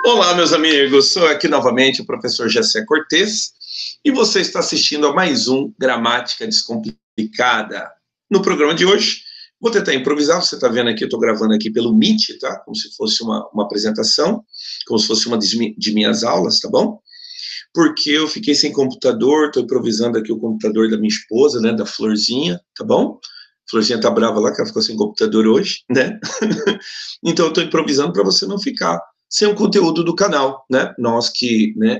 Olá, meus amigos, sou aqui novamente o professor Jessé Cortez e você está assistindo a mais um Gramática Descomplicada. No programa de hoje, vou tentar improvisar, você está vendo aqui, eu estou gravando aqui pelo Meet, tá? Como se fosse uma apresentação, como se fosse uma de minhas aulas, tá bom? Porque eu fiquei sem computador, estou improvisando aqui o computador da minha esposa, né, da Florzinha, tá bom? Florzinha tá brava lá, que ela ficou sem computador hoje, né? Então eu estou improvisando para você não ficar sem o conteúdo do canal, né?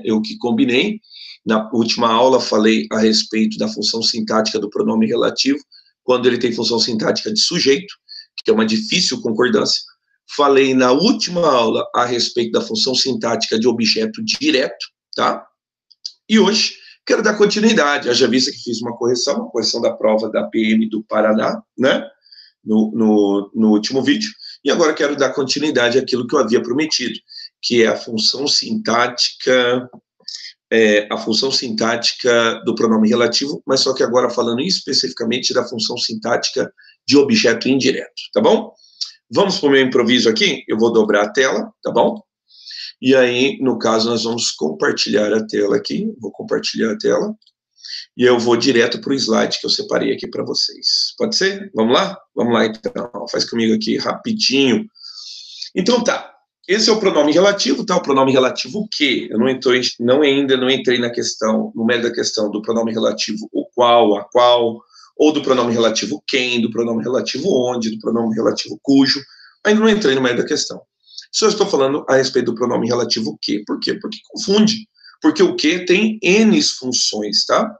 Eu que combinei, na última aula falei a respeito da função sintática do pronome relativo, quando ele tem função sintática de sujeito, que é uma difícil concordância. Falei na última aula a respeito da função sintática de objeto direto, tá? E hoje quero dar continuidade, haja vista que fiz uma correção da prova da PM do Paraná, né? No último vídeo, e agora quero dar continuidade àquilo que eu havia prometido, que é a função sintática do pronome relativo, mas só que agora falando especificamente da função sintática de objeto indireto, tá bom? Vamos para o meu improviso aqui, eu vou dobrar a tela, tá bom? E aí, no caso, nós vamos compartilhar a tela aqui, vou compartilhar a tela, e eu vou direto para o slide que eu separei aqui para vocês. Pode ser? Vamos lá? Vamos lá, então. Faz comigo aqui rapidinho. Então, tá. Esse é o pronome relativo, tá? O pronome relativo o quê? Eu ainda não entrei na questão, no mérito da questão do pronome relativo o qual, a qual, ou do pronome relativo quem, do pronome relativo onde, do pronome relativo cujo. Ainda não entrei no mérito da questão. Só estou falando a respeito do pronome relativo o quê? Por quê? Porque confunde. Porque o quê tem N funções, tá?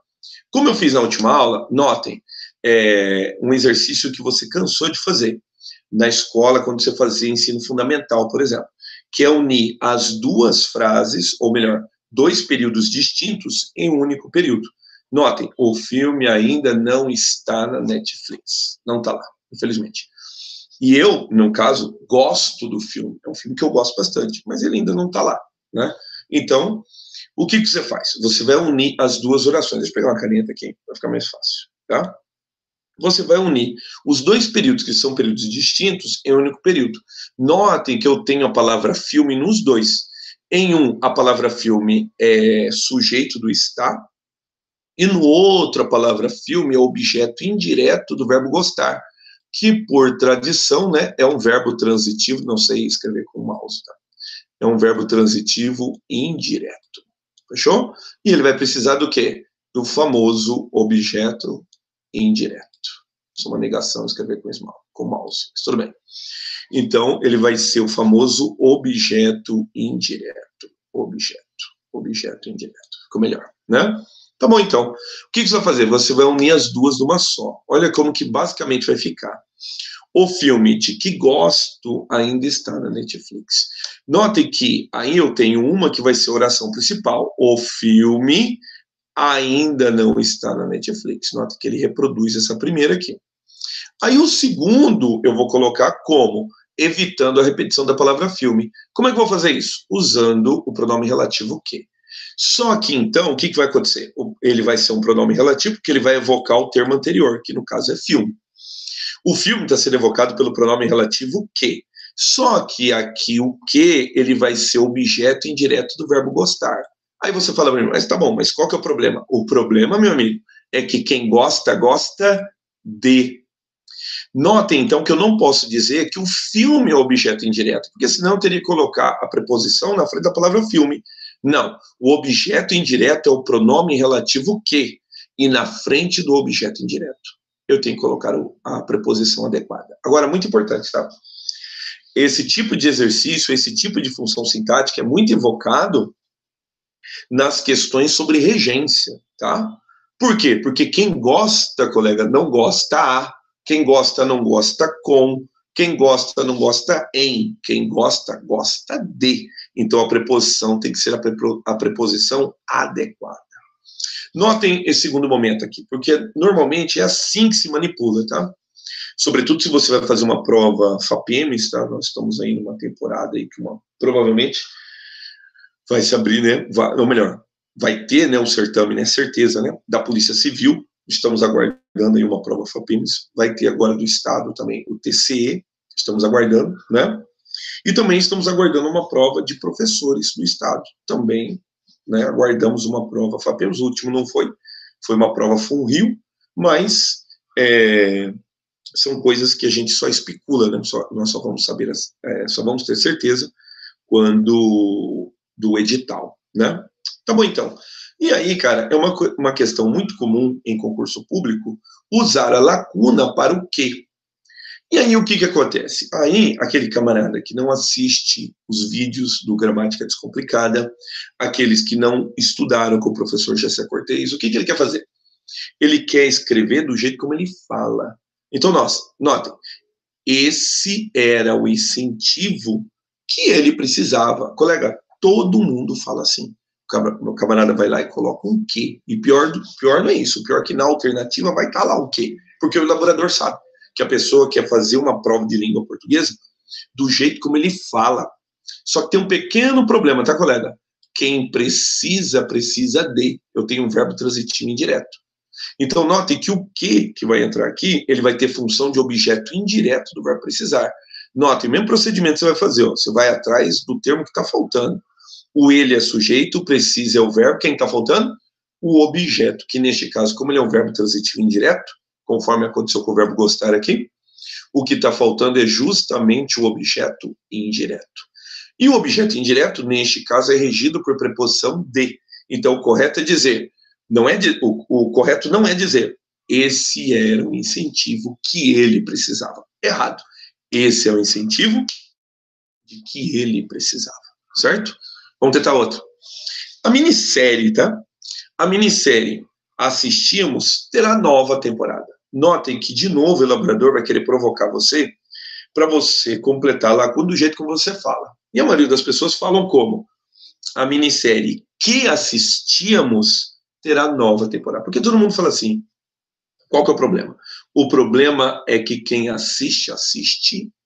Como eu fiz na última aula, notem, um exercício que você cansou de fazer na escola, quando você fazia ensino fundamental, por exemplo, que é unir as duas frases, ou melhor, dois períodos distintos em um único período. Notem, o filme ainda não está na Netflix. Não está lá, infelizmente. E eu, no caso, gosto do filme. É um filme que eu gosto bastante, mas ele ainda não está lá, né? Então, o que você faz? Você vai unir as duas orações. Deixa eu pegar uma caneta aqui, vai ficar mais fácil, tá? Você vai unir os dois períodos, que são períodos distintos, em um único período. Notem que eu tenho a palavra filme nos dois. Em um, a palavra filme é sujeito do está, e no outro, a palavra filme é objeto indireto do verbo gostar, que, por tradição, né, é um verbo transitivo, não sei escrever com o mouse, tá? É um verbo transitivo indireto. Fechou? E ele vai precisar do quê? Do famoso objeto indireto. Isso é uma negação escrever com mouse. Mas tudo bem. Então, ele vai ser o famoso objeto indireto. Objeto indireto. Ficou melhor, né? Tá bom, então. O que você vai fazer? Você vai unir as duas numa só. Olha como que basicamente vai ficar. O filme de que gosto ainda está na Netflix. Note que aí eu tenho uma que vai ser a oração principal. O filme ainda não está na Netflix. Note que ele reproduz essa primeira aqui. Aí o segundo eu vou colocar como? Evitando a repetição da palavra filme. Como é que eu vou fazer isso? Usando o pronome relativo que. Só que então, o que vai acontecer? Ele vai ser um pronome relativo, porque ele vai evocar o termo anterior, que no caso é filme. O filme está sendo evocado pelo pronome relativo que. Só que aqui o que, ele vai ser objeto indireto do verbo gostar. Aí você fala, mas tá bom, mas qual que é o problema? O problema, meu amigo, é que quem gosta, gosta de. Notem, então, que eu não posso dizer que o filme é objeto indireto, porque senão eu teria que colocar a preposição na frente da palavra filme. Não, o objeto indireto é o pronome relativo que, e na frente do objeto indireto eu tenho que colocar a preposição adequada. Agora, muito importante, tá? Esse tipo de exercício, esse tipo de função sintática é muito invocado nas questões sobre regência, tá? Por quê? Porque quem gosta, colega, não gosta a, quem gosta não gosta com, quem gosta não gosta em, quem gosta, gosta de. Então a preposição tem que ser a preposição adequada. Notem esse segundo momento aqui, porque normalmente é assim que se manipula, tá? Sobretudo se você vai fazer uma prova FAPEMS, tá? Nós estamos aí numa temporada aí que provavelmente vai se abrir, né? Ou melhor, vai ter, né, um certame, né, certeza, né, da Polícia Civil. Estamos aguardando aí uma prova FAPEMS. Vai ter agora do Estado também o TCE. Estamos aguardando, né? E também estamos aguardando uma prova de professores do Estado. Também, né, aguardamos uma prova FAPEMS, o último não foi, foi uma prova FUNRIO, mas são coisas que a gente só especula, né? Nós só vamos saber, só vamos ter certeza quando do edital, né? Tá bom, então. E aí, cara, é uma questão muito comum em concurso público usar a lacuna para o quê? E aí, o que acontece? Aí, aquele camarada que não assiste os vídeos do Gramática Descomplicada, aqueles que não estudaram com o professor Gessé Cortez, o que ele quer fazer? Ele quer escrever do jeito como ele fala. Então, notem, esse era o incentivo que ele precisava. Colega, todo mundo fala assim. O camarada vai lá e coloca um quê. E pior não é isso. O pior é que na alternativa vai estar lá o quê. Porque o elaborador sabe que a pessoa quer fazer uma prova de língua portuguesa do jeito como ele fala. Só que tem um pequeno problema, tá, colega? Quem precisa de. Eu tenho um verbo transitivo indireto. Então, note que o que vai entrar aqui, ele vai ter função de objeto indireto do verbo precisar. Note, o mesmo procedimento você vai fazer, ó, você vai atrás do termo que está faltando. O ele é sujeito, o precisa é o verbo, quem está faltando? O objeto, que neste caso, como ele é um verbo transitivo indireto, conforme aconteceu com o verbo gostar aqui, o que está faltando é justamente o objeto indireto. E o objeto indireto, neste caso, é regido por preposição de. Então, o correto é dizer, o correto não é dizer, esse era o incentivo que ele precisava. Errado. Esse é o incentivo de que ele precisava, certo? Vamos tentar outro. A minissérie, tá? A minissérie Assistimos terá nova temporada. Notem que, de novo, o elaborador vai querer provocar você para você completar lá do jeito como você fala. E a maioria das pessoas falam como? A minissérie que assistíamos terá nova temporada. Porque todo mundo fala assim. Qual que é o problema? O problema é que quem assiste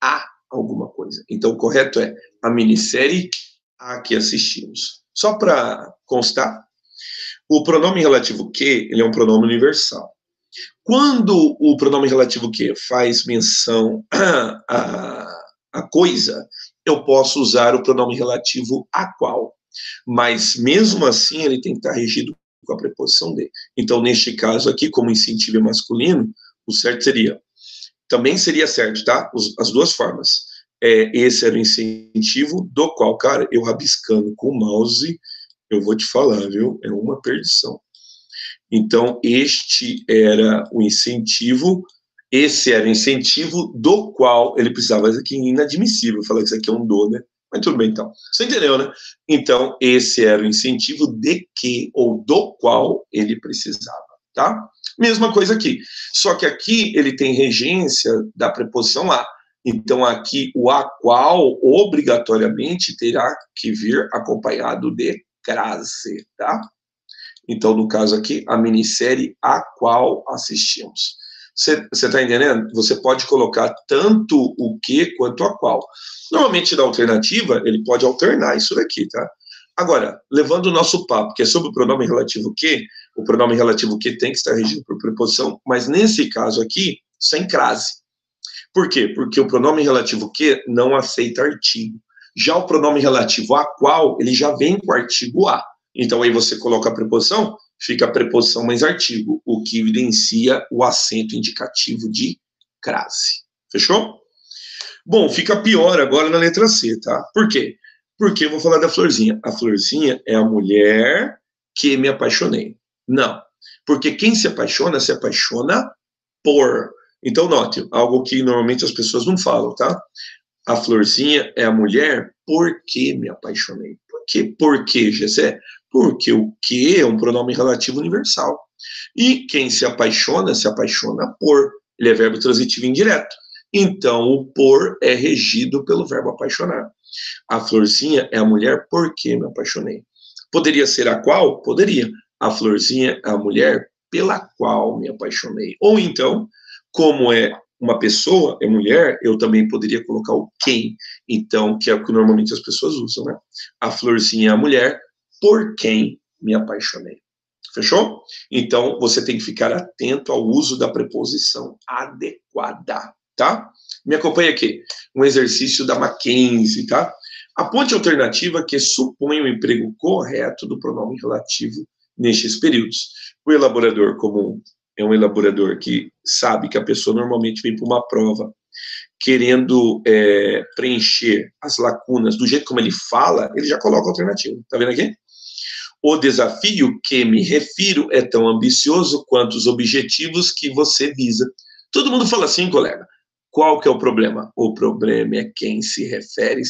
a alguma coisa. Então, o correto é a minissérie a que assistimos. Só para constar, o pronome relativo que, ele é um pronome universal. Quando o pronome relativo que faz menção a coisa, eu posso usar o pronome relativo a qual. Mas, mesmo assim, ele tem que estar regido com a preposição de. Então, neste caso aqui, como incentivo é masculino, o certo seria, também seria certo, tá? As duas formas. Esse era o incentivo do qual, cara, eu rabiscando com o mouse, eu vou te falar, viu? É uma perdição. Então, este era o incentivo, esse era o incentivo do qual ele precisava. Mas aqui é inadmissível falar que isso aqui é um do, né? Mas tudo bem, então. Você entendeu, né? Então, esse era o incentivo de que ou do qual ele precisava, tá? Mesma coisa aqui. Só que aqui ele tem regência da preposição a. Então, aqui o a qual obrigatoriamente terá que vir acompanhado de crase, tá? Então, no caso aqui, a minissérie a qual assistimos. Você está entendendo? Você pode colocar tanto o que quanto a qual. Normalmente, na alternativa, ele pode alternar isso daqui, tá? Agora, levando o nosso papo, que é sobre o pronome relativo que, o pronome relativo que tem que estar regido por preposição, mas nesse caso aqui, sem crase. Por quê? Porque o pronome relativo que não aceita artigo. Já o pronome relativo a qual, ele já vem com o artigo a. Então, aí você coloca a preposição, fica a preposição mais artigo, o que evidencia o acento indicativo de crase. Fechou? Bom, fica pior agora na letra C, tá? Por quê? Porque eu vou falar da Florzinha. A Florzinha é a mulher que me apaixonei. Não. Porque quem se apaixona por. Então, note, algo que normalmente as pessoas não falam, tá? A Florzinha é a mulher porque me apaixonei. Por quê, Gessé? Porque o que é um pronome relativo universal. E quem se apaixona por. Ele é verbo transitivo indireto. Então, o por é regido pelo verbo apaixonar. A Florzinha é a mulher porque me apaixonei. Poderia ser a qual? Poderia. A Florzinha é a mulher pela qual me apaixonei. Ou então, como é uma pessoa, é mulher, eu também poderia colocar o quem. Então, que é o que normalmente as pessoas usam, né? A Florzinha é a mulher por quem me apaixonei. Fechou? Então, você tem que ficar atento ao uso da preposição adequada, tá? Me acompanha aqui. Um exercício da Mackenzie, tá? Aponte a alternativa que supõe o emprego correto do pronome relativo nestes períodos. O elaborador comum é um elaborador que sabe que a pessoa normalmente vem para uma prova querendo preencher as lacunas do jeito como ele fala, ele já coloca a alternativa. Tá vendo aqui? O desafio que me refiro é tão ambicioso quanto os objetivos que você visa. Todo mundo fala assim, colega. Qual que é o problema? O problema é quem se refere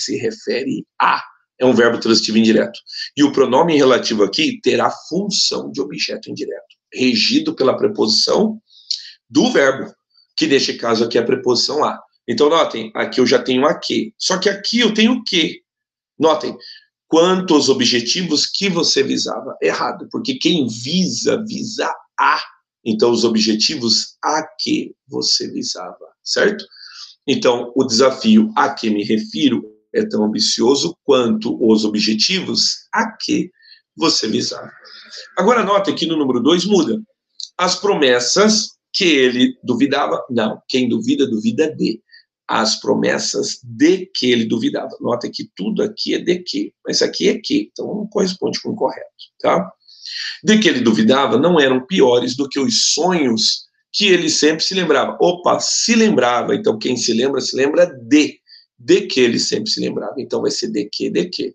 a. É um verbo transitivo indireto. E o pronome relativo aqui terá função de objeto indireto, regido pela preposição do verbo, que neste caso aqui é a preposição a. Então, notem, aqui eu já tenho a que. Só que aqui eu tenho o que. Notem, quanto aos objetivos que você visava. Errado, porque quem visa a. Então, os objetivos a que você visava, certo? Então, o desafio a que me refiro é tão ambicioso quanto os objetivos a que você visava. Agora, note que no número 2 muda. As promessas que ele duvidava, não, quem duvida, duvida de. As promessas de que ele duvidava. Nota que tudo aqui é de que, mas aqui é que, então não corresponde com o correto, tá? De que ele duvidava não eram piores do que os sonhos que ele sempre se lembrava. Opa, se lembrava, então quem se lembra de que ele sempre se lembrava. Então vai ser de que.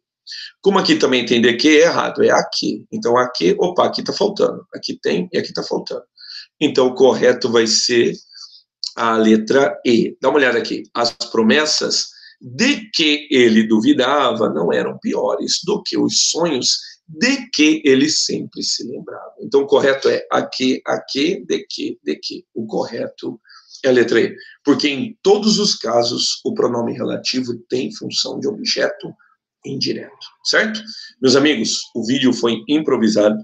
Como aqui também tem de que, é errado, é aqui. Então aqui, opa, aqui tá faltando. Aqui tem e aqui tá faltando. Então o correto vai ser a letra E. Dá uma olhada aqui. As promessas de que ele duvidava não eram piores do que os sonhos de que ele sempre se lembrava. Então, o correto é a que, de que. O correto é a letra E. Porque em todos os casos, o pronome relativo tem função de objeto indireto. Certo? Meus amigos, o vídeo foi improvisado.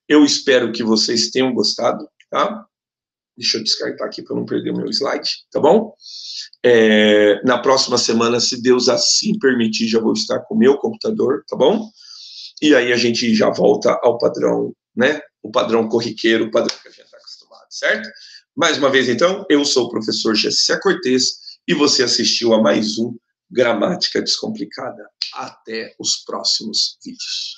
Eu espero que vocês tenham gostado, tá? Deixa eu descartar aqui para não perder o meu slide, tá bom? Na próxima semana, se Deus assim permitir, já vou estar com o meu computador, tá bom? E aí a gente já volta ao padrão, né? O padrão corriqueiro, o padrão que a gente está acostumado, certo? Mais uma vez, então, eu sou o professor Gessé Cortez e você assistiu a mais um Gramática Descomplicada. Até os próximos vídeos.